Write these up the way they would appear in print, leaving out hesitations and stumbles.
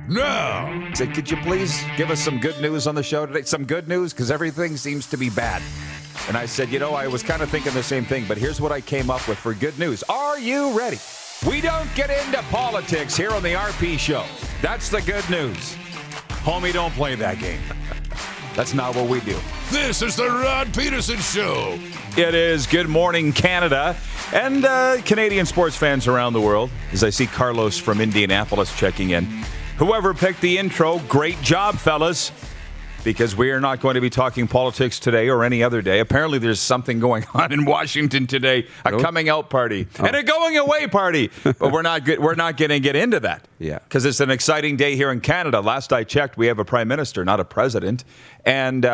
now. So could you please give us some good news on the show today? Some good news, because everything seems to be bad. And I said, I was kind of thinking the same thing, but here's what I came up with for good news. Are you ready? We don't get into politics here on the RP Show. That's the good news. Homie, don't play that game. That's not what we do. This is the Rod Pedersen Show. It is Good Morning Canada and Canadian sports fans around the world. As I see Carlos from Indianapolis checking in. Whoever picked the intro, great job, fellas. Because we are not going to be talking politics today or any other day. Apparently there's something going on in Washington today, a coming out party and a going away party. But we're not going to get into that. Yeah. Because it's an exciting day here in Canada. Last I checked, we have a prime minister, not a president. And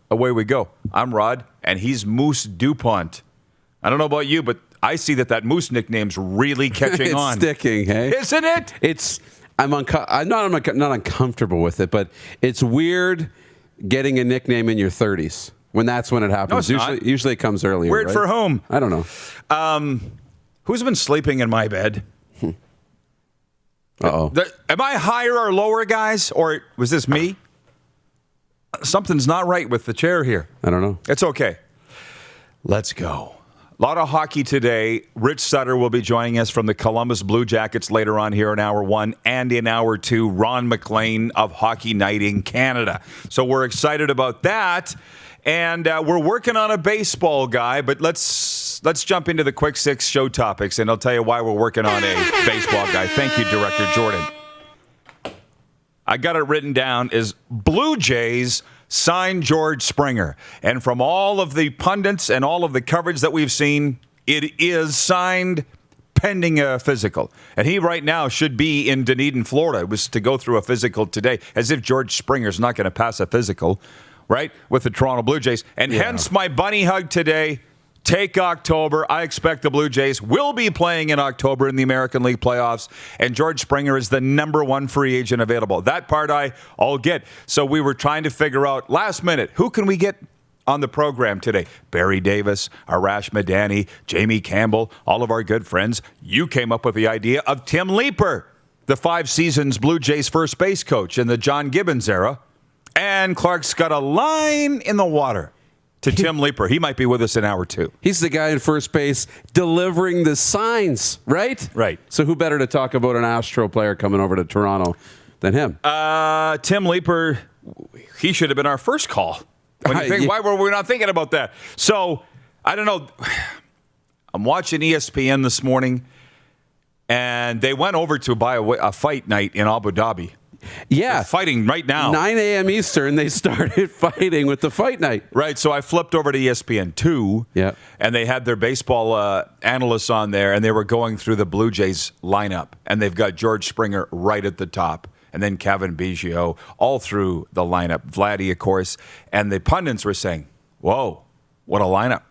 away we go. I'm Rod, and he's Moose DuPont. I don't know about you, but I see that Moose nickname's really catching on. It's sticking, hey? Isn't it? I'm not uncomfortable with it, but it's weird getting a nickname in your 30s when that's when it happens. No, usually it comes earlier. Weird right? for whom? I don't know. Who's been sleeping in my bed? Uh-oh. Am I higher or lower, guys? Or was this me? Something's not right with the chair here. I don't know. It's okay. Let's go. A lot of hockey today. Rich Sutter will be joining us from the Columbus Blue Jackets later on here in Hour 1. And in Hour 2, Ron McLean of Hockey Night in Canada. So we're excited about that. And we're working on a baseball guy. But let's jump into the quick 6 show topics. And I'll tell you why we're working on a baseball guy. Thank you, Director Jordan. I got it written down as Blue Jays sign George Springer. And from all of the pundits and all of the coverage that we've seen, it is signed pending a physical. And he right now should be in Dunedin, Florida. It was to go through a physical today, as if George Springer's not going to pass a physical, right, with the Toronto Blue Jays. And hence my bunny hug today. Take October. I expect the Blue Jays will be playing in October in the American League playoffs, and George Springer is the number 1 free agent available. That part I'll get. So we were trying to figure out last minute, who can we get on the program today? Barry Davis, Arash Madani, Jamie Campbell, all of our good friends. You came up with the idea of Tim Leeper, the 5 seasons Blue Jays first base coach in the John Gibbons era. And Clark's got a line in the water to Tim Leeper. He might be with us in Hour 2. He's the guy in first base delivering the signs, right? Right. So who better to talk about an Astro player coming over to Toronto than him? Tim Leeper, he should have been our first call. When you think, why were we not thinking about that? So, I don't know. I'm watching ESPN this morning, and they went over to buy a fight night in Abu Dhabi. Yeah. They're fighting right now. 9 a.m. Eastern, they started fighting with the fight night. Right, so I flipped over to ESPN 2, and they had their baseball analysts on there, and they were going through the Blue Jays lineup, and they've got George Springer right at the top, and then Kevin Biggio all through the lineup, Vladdy, of course, and the pundits were saying, whoa, what a lineup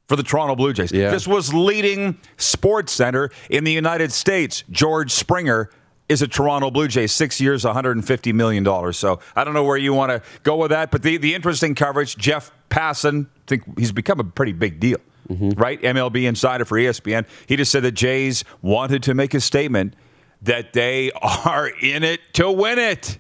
for the Toronto Blue Jays. Yeah. This was leading sports center in the United States. George Springer is a Toronto Blue Jay, 6 years, $150 million. So I don't know where you want to go with that. But the interesting coverage, Jeff Passan, I think he's become a pretty big deal, right? MLB insider for ESPN. He just said the Jays wanted to make a statement that they are in it to win it.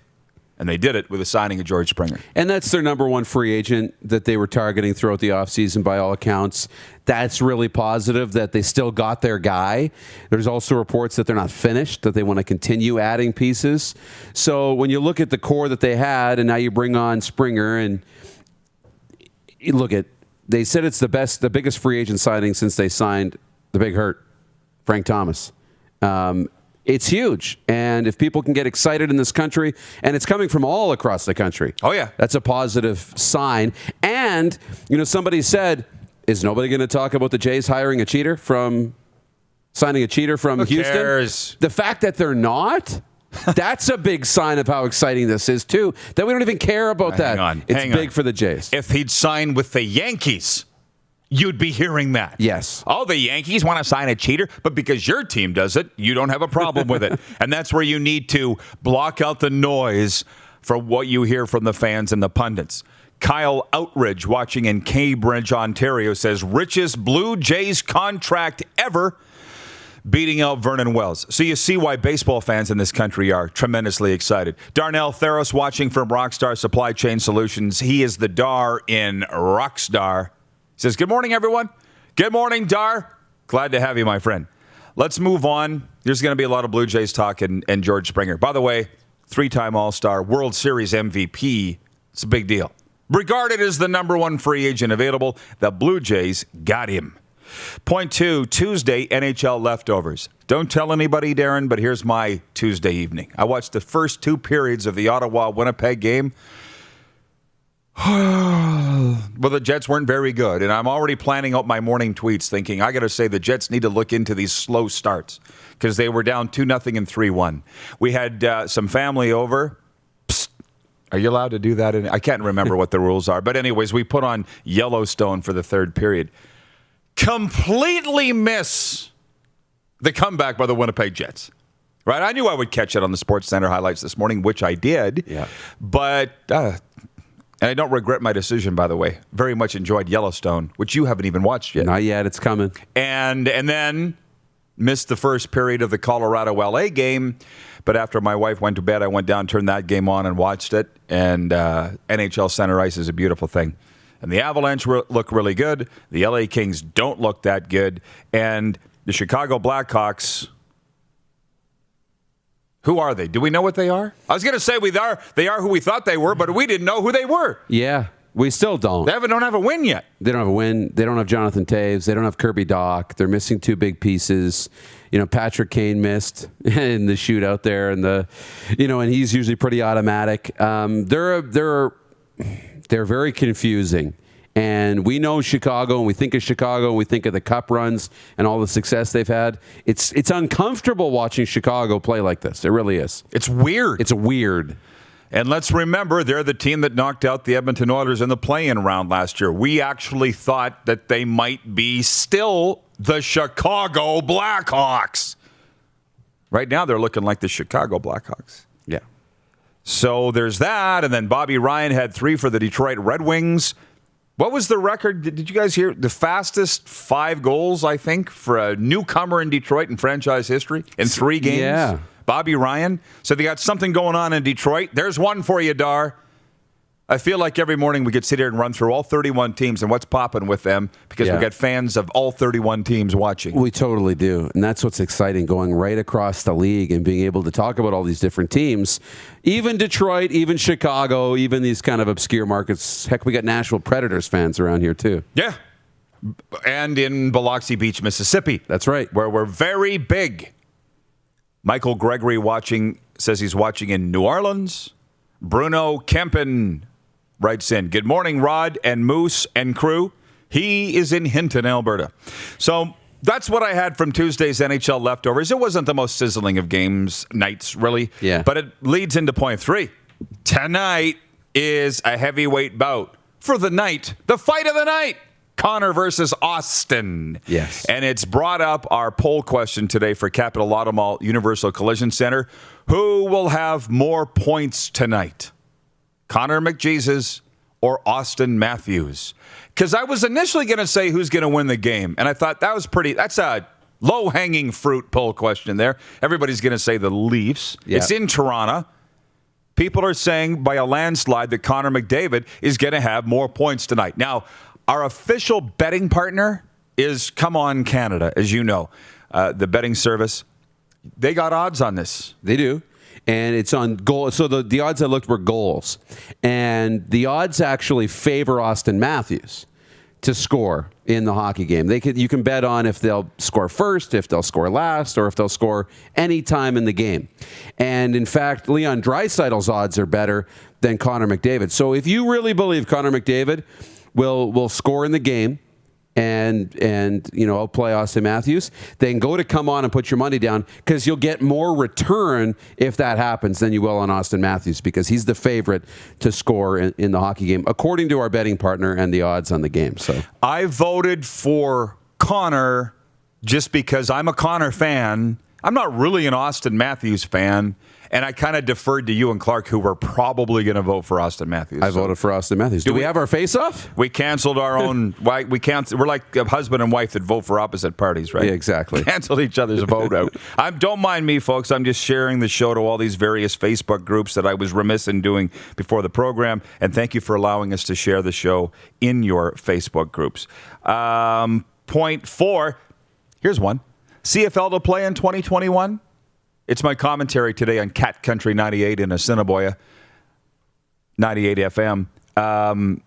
And they did it with the signing of George Springer. And that's their number 1 free agent that they were targeting throughout the offseason by all accounts. That's really positive that they still got their guy. There's also reports that they're not finished, that they want to continue adding pieces. So when you look at the core that they had and now you bring on Springer and you look at, they said it's the biggest free agent signing since they signed the Big Hurt, Frank Thomas. It's huge. And if people can get excited in this country, and it's coming from all across the country. Oh, yeah. That's a positive sign. And, somebody said, is nobody going to talk about the Jays signing a cheater from Houston? Cares? The fact that they're not, that's a big sign of how exciting this is, too. That we don't even care about that. It's big for the Jays. If he'd signed with the Yankees, you'd be hearing that. Yes. Oh, the Yankees want to sign a cheater, but because your team does it, you don't have a problem with it. And that's where you need to block out the noise from what you hear from the fans and the pundits. Kyle Outridge, watching in Cambridge, Ontario, says, richest Blue Jays contract ever. beating out Vernon Wells. So you see why baseball fans in this country are tremendously excited. Darnell Theros watching from Rockstar Supply Chain Solutions. He is the Dar in Rockstar. He says, good morning, everyone. Good morning, Dar. Glad to have you, my friend. Let's move on. There's going to be a lot of Blue Jays talk and George Springer. By the way, 3-time All-Star, World Series MVP. It's a big deal. Regarded as the number one free agent available, the Blue Jays got him. Point 2, Tuesday NHL leftovers. Don't tell anybody, Darren, but here's my Tuesday evening. I watched the first 2 periods of the Ottawa-Winnipeg game. Well, the Jets weren't very good, and I'm already planning out my morning tweets thinking, I got to say the Jets need to look into these slow starts because they were down 2-0 and 3-1. We had some family over. Psst. Are you allowed to do that? I can't remember what the rules are. But anyways, we put on Yellowstone for the 3rd period. Completely miss the comeback by the Winnipeg Jets. Right? I knew I would catch it on the Sports Center highlights this morning, which I did. Yeah. But, and I don't regret my decision, by the way. Very much enjoyed Yellowstone, which you haven't even watched yet. Not yet. It's coming. And then missed the first period of the Colorado-LA game. But after my wife went to bed, I went down, turned that game on, and watched it. And NHL Center Ice is a beautiful thing. And the Avalanche look really good. The LA Kings don't look that good. And the Chicago Blackhawks, who are they? Do we know what they are? I was going to say they are who we thought they were, but we didn't know who they were. Yeah, we still don't. They don't have a win yet. They don't have a win. They don't have Jonathan Taves. They don't have Kirby Dach. They're missing 2 big pieces. You know, Patrick Kane missed in the shootout there, and and he's usually pretty automatic. They're very confusing. And we know Chicago, and we think of Chicago, and we think of the cup runs and all the success they've had. It's uncomfortable watching Chicago play like this. It really is. It's weird. It's weird. And let's remember, they're the team that knocked out the Edmonton Oilers in the play-in round last year. We actually thought that they might be still the Chicago Blackhawks. Right now, they're looking like the Chicago Blackhawks. Yeah. So there's that, and then Bobby Ryan had 3 for the Detroit Red Wings. What was the record? Did you guys hear? The fastest 5 goals, I think, for a newcomer in Detroit in franchise history in 3 games. Yeah. Bobby Ryan. So they got something going on in Detroit. There's one for you, Dar. I feel like every morning we could sit here and run through all 31 teams and what's popping with them because we got fans of all 31 teams watching. We totally do. And that's what's exciting, going right across the league and being able to talk about all these different teams. Even Detroit, even Chicago, even these kind of obscure markets. Heck, we got Nashville Predators fans around here too. Yeah. And in Biloxi Beach, Mississippi. That's right. Where we're very big. Michael Gregory says he's watching in New Orleans. Bruno Kempen writes in, good morning, Rod and Moose and crew. He is in Hinton, Alberta. So that's what I had from Tuesday's NHL leftovers. It wasn't the most sizzling of nights, really. Yeah. But it leads into point 3. Tonight is a heavyweight bout for the night, the fight of the night. Connor versus Austin. Yes. And it's brought up our poll question today for Capital Auto Mall Universal Collision Center. Who will have more points tonight? Connor McJesus or Austin Matthews? Because I was initially going to say who's going to win the game. And I thought that's a low-hanging fruit poll question there. Everybody's going to say the Leafs. Yeah. It's in Toronto. People are saying by a landslide that Connor McDavid is going to have more points tonight. Now, our official betting partner is Come On Canada, as you know, the betting service. They got odds on this. They do. And it's on goal. So the odds I looked were goals. And the odds actually favor Austin Matthews to score in the hockey game. You can bet on if they'll score first, if they'll score last, or if they'll score any time in the game. And in fact, Leon Draisaitl's odds are better than Connor McDavid. So if you really believe Connor McDavid will score in the game and outplay Austin Matthews, then go to Come On and put your money down, because you'll get more return if that happens than you will on Austin Matthews, because he's the favorite to score in the hockey game, according to our betting partner and the odds on the game. So I voted for Connor just because I'm a Connor fan. I'm not really an Austin Matthews fan. And I kind of deferred to you and Clark, who were probably going to vote for Austin Matthews. I voted for Austin Matthews. Do we have our face-off? We canceled our own. We're like a husband and wife that vote for opposite parties, right? Yeah, exactly. Canceled each other's vote out. Don't mind me, folks. I'm just sharing the show to all these various Facebook groups that I was remiss in doing before the program. And thank you for allowing us to share the show in your Facebook groups. Point 4. Here's one. CFL to play in 2021. It's my commentary today on Cat Country 98 in Assiniboia, 98 FM.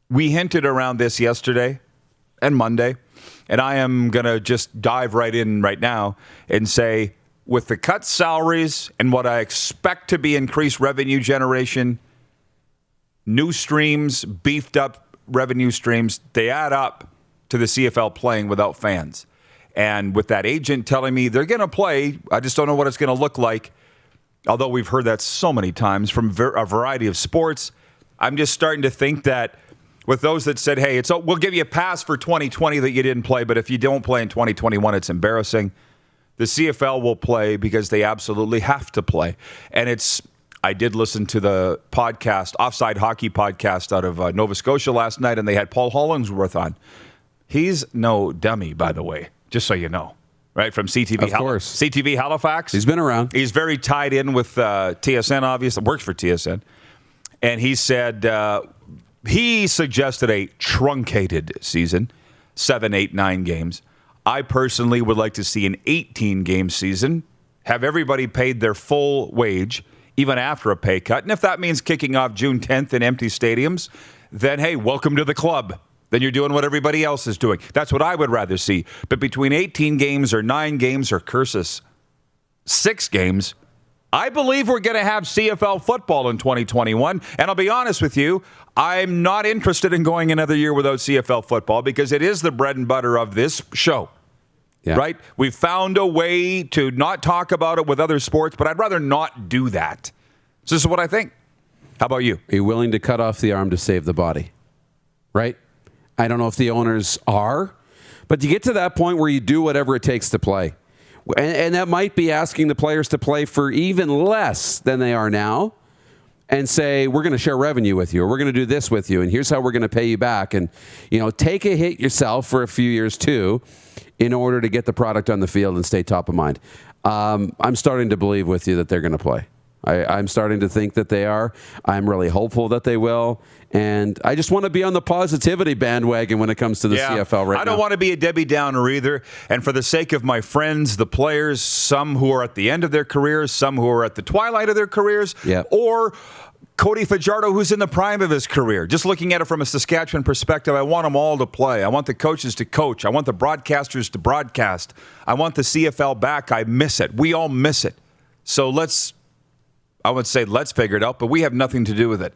We hinted around this yesterday and Monday, and I am going to just dive right in right now and say, with the cut salaries and what I expect to be increased revenue generation, new streams, beefed up revenue streams, they add up to the CFL playing without fans. And with that agent telling me they're going to play, I just don't know what it's going to look like. Although we've heard that so many times from a variety of sports, I'm just starting to think that with those that said, hey, we'll give you a pass for 2020 that you didn't play, but if you don't play in 2021, it's embarrassing. The CFL will play because they absolutely have to play. And I did listen to the podcast, Offside Hockey podcast out of Nova Scotia last night, and they had Paul Hollingsworth on. He's no dummy, by the way. Just so you know, right? From CTV. Of course. CTV Halifax. He's been around. He's very tied in with TSN, obviously. Works for TSN. And he said he suggested a truncated season, 7, 8, 9 games. I personally would like to see an 18-game season, have everybody paid their full wage, even after a pay cut. And if that means kicking off June 10th in empty stadiums, then, hey, welcome to the club. Then you're doing what everybody else is doing. That's what I would rather see. But between 18 games or 9 games or curses, 6 games, I believe we're going to have CFL football in 2021. And I'll be honest with you, I'm not interested in going another year without CFL football because it is the bread and butter of this show. Yeah. Right? We've found a way to not talk about it with other sports, but I'd rather not do that. So this is what I think. How about you? Are you willing to cut off the arm to save the body? Right? I don't know if the owners are, but you get to that point where you do whatever it takes to play. And that might be asking the players to play for even less than they are now and say, we're going to share revenue with you, or we're going to do this with you, and here's how we're going to pay you back. And, take a hit yourself for a few years too in order to get the product on the field and stay top of mind. I'm starting to believe with you that they're going to play. I'm starting to think that they are. I'm really hopeful that they will. And I just want to be on the positivity bandwagon when it comes to the CFL right now. I don't want to be a Debbie Downer either. And for the sake of my friends, the players, some who are at the end of their careers, some who are at the twilight of their careers, or Cody Fajardo, who's in the prime of his career. Just looking at it from a Saskatchewan perspective, I want them all to play. I want the coaches to coach. I want the broadcasters to broadcast. I want the CFL back. I miss it. We all miss it. So let's figure it out, but we have nothing to do with it.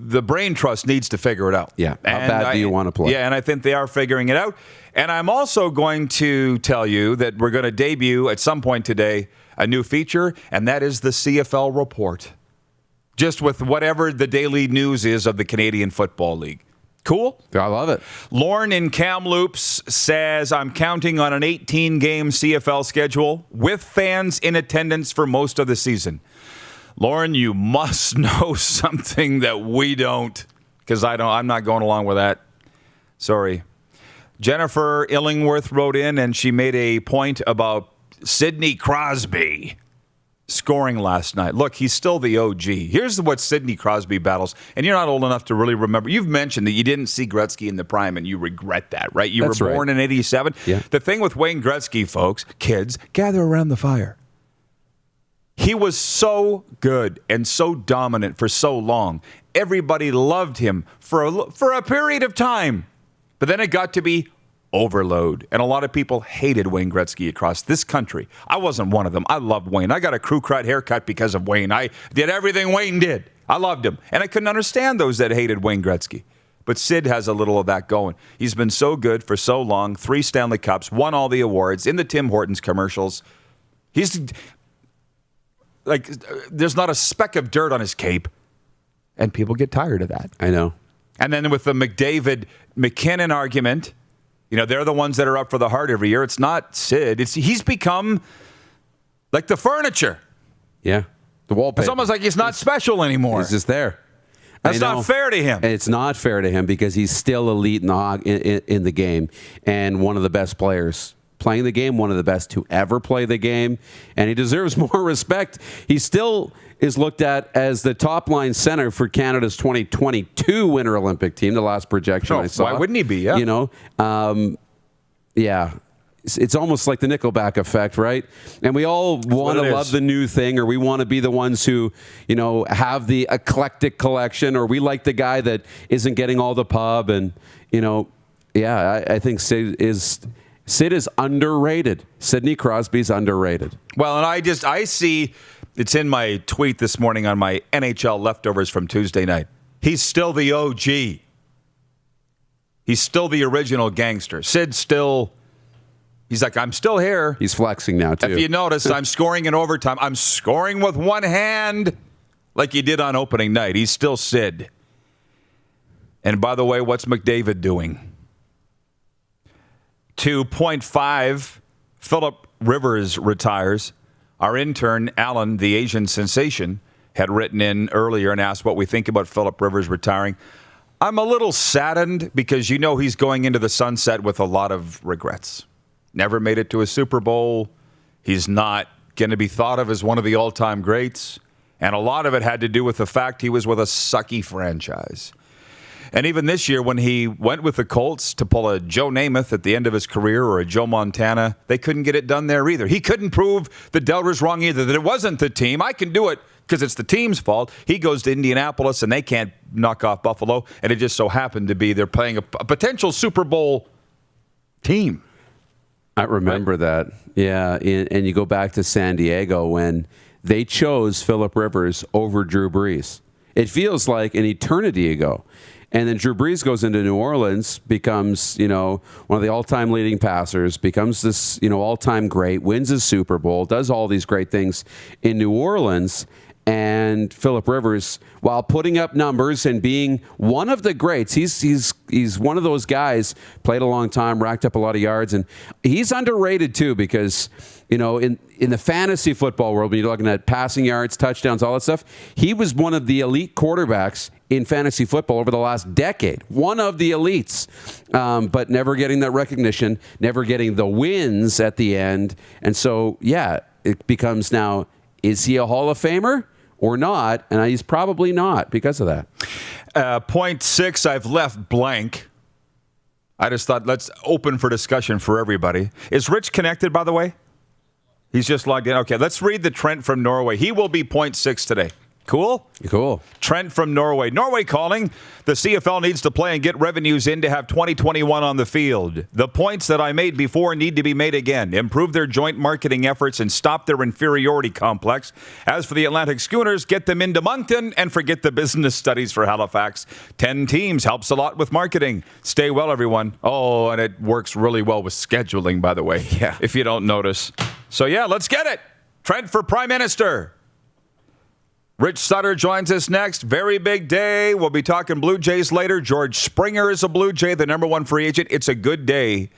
The brain trust needs to figure it out. Yeah. How bad do you want to play? Yeah, and I think they are figuring it out. And I'm also going to tell you that we're going to debut at some point today a new feature, and that is the CFL Report. Just with whatever the daily news is of the Canadian Football League. Cool? I love it. Lorne in Kamloops says, I'm counting on an 18-game CFL schedule with fans in attendance for most of the season. Lorne, you must know something that we don't, because I'm not going along with that. Sorry. Jennifer Illingworth wrote in, and she made a point about Sidney Crosby scoring last night. Look, he's still the OG. Here's what Sidney Crosby battles, and you're not old enough to really remember. You've mentioned that you didn't see Gretzky in the prime, and you regret that, right? You were born in 87. Yeah. The thing with Wayne Gretzky, folks, kids, gather around the fire. He was so good and so dominant for so long. Everybody loved him for a period of time. But then it got to be overload. And a lot of people hated Wayne Gretzky across this country. I wasn't one of them. I loved Wayne. I got a crew cut haircut because of Wayne. I did everything Wayne did. I loved him. And I couldn't understand those that hated Wayne Gretzky. But Sid has a little of that going. He's been so good for so long. 3 Stanley Cups, won all the awards in the Tim Hortons commercials. He's like, there's not a speck of dirt on his cape. And people get tired of that. I know. And then with the McDavid McKinnon argument, they're the ones that are up for the Hart every year. It's not Sid. He's become Like the furniture. Yeah. The wallpaper. It's almost like he's not special anymore. He's just there. That's not fair to him. It's not fair to him because he's still elite in the game and one of the best players playing the game, one of the best to ever play the game, and he deserves more respect. He still is looked at as the top-line center for Canada's 2022 Winter Olympic team, the last projection I saw. Why wouldn't he be? Yeah. You know, yeah. It's almost like the Nickelback effect, right? And we all want to love the new thing, or we want to be the ones who, you know, have the eclectic collection, or we like the guy that isn't getting all the pub. And, you know, yeah, I think Sid is underrated. Sidney Crosby's underrated. Well, and I see, it's in my tweet this morning on my NHL leftovers from Tuesday night. He's still the OG. He's still the original gangster. Sid's still... He's like, I'm still here. He's flexing now, too. If you notice, I'm scoring in overtime. I'm scoring with one hand like he did on opening night. He's still Sid. And by the way, what's McDavid doing? 2.5, Philip Rivers retires. Our intern, Alan, the Asian sensation, had written in earlier and asked what we think about Philip Rivers retiring. I'm a little saddened because you know he's going into the sunset with a lot of regrets. Never made it to a Super Bowl. He's not going to be thought of as one of the all-time greats. And a lot of it had to do with the fact he was with a sucky franchise. And even this year, when he went with the Colts to pull a Joe Namath at the end of his career or a Joe Montana, they couldn't get it done there either. He couldn't prove that Del was wrong either, that it wasn't the team. I can do it because it's the team's fault. He goes to Indianapolis, and they can't knock off Buffalo. And it just so happened to be they're playing a potential Super Bowl team. I remember that. Yeah, and you go back to San Diego when they chose Philip Rivers over Drew Brees. It feels like an eternity ago. And then Drew Brees goes into New Orleans, becomes, you know, one of the all-time leading passers, becomes this, you know, all-time great, wins a Super Bowl, does all these great things in New Orleans. And Philip Rivers, while putting up numbers and being one of the greats, he's one of those guys, played a long time, racked up a lot of yards, and he's underrated too because, you know, in the fantasy football world, when you're looking at passing yards, touchdowns, all that stuff, he was one of the elite quarterbacks in fantasy football over the last decade. One of the elites, but never getting that recognition, never getting the wins at the end. And so, yeah, it becomes now, is he a Hall of Famer or not? And he's probably not because of that. Point 6, I've left blank. I just thought, let's open for discussion for everybody. Is Rich connected, by the way? He's just logged in. Okay, let's read the Trent from Norway. He will be point 6 today. Cool? Cool. Trent from Norway. Norway calling. The CFL needs to play and get revenues in to have 2021 on the field. The points that I made before need to be made again. Improve their joint marketing efforts and stop their inferiority complex. As for the Atlantic Schooners, get them into Moncton and forget the business studies for Halifax. 10 teams helps a lot with marketing. Stay well, everyone. Oh, and it works really well with scheduling, by the way. Yeah. If you don't notice. So, yeah, let's get it. Trent for Prime Minister. Rich Sutter joins us next. Very big day. We'll be talking Blue Jays later. George Springer is a Blue Jay, the #1 free agent. It's a good day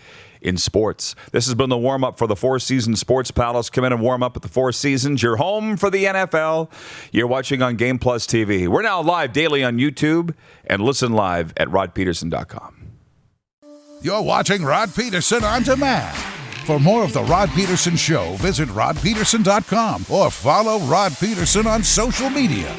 in sports. This has been the warm-up for the Four Seasons Sports Palace. Come in and warm up at the Four Seasons. You're home for the NFL. You're watching on Game Plus TV. We're now live daily on YouTube and listen live at rodpedersen.com. You're watching Rod Pedersen on demand. For more of The Rod Pedersen Show, visit rodpedersen.com or follow Rod Pedersen on social media.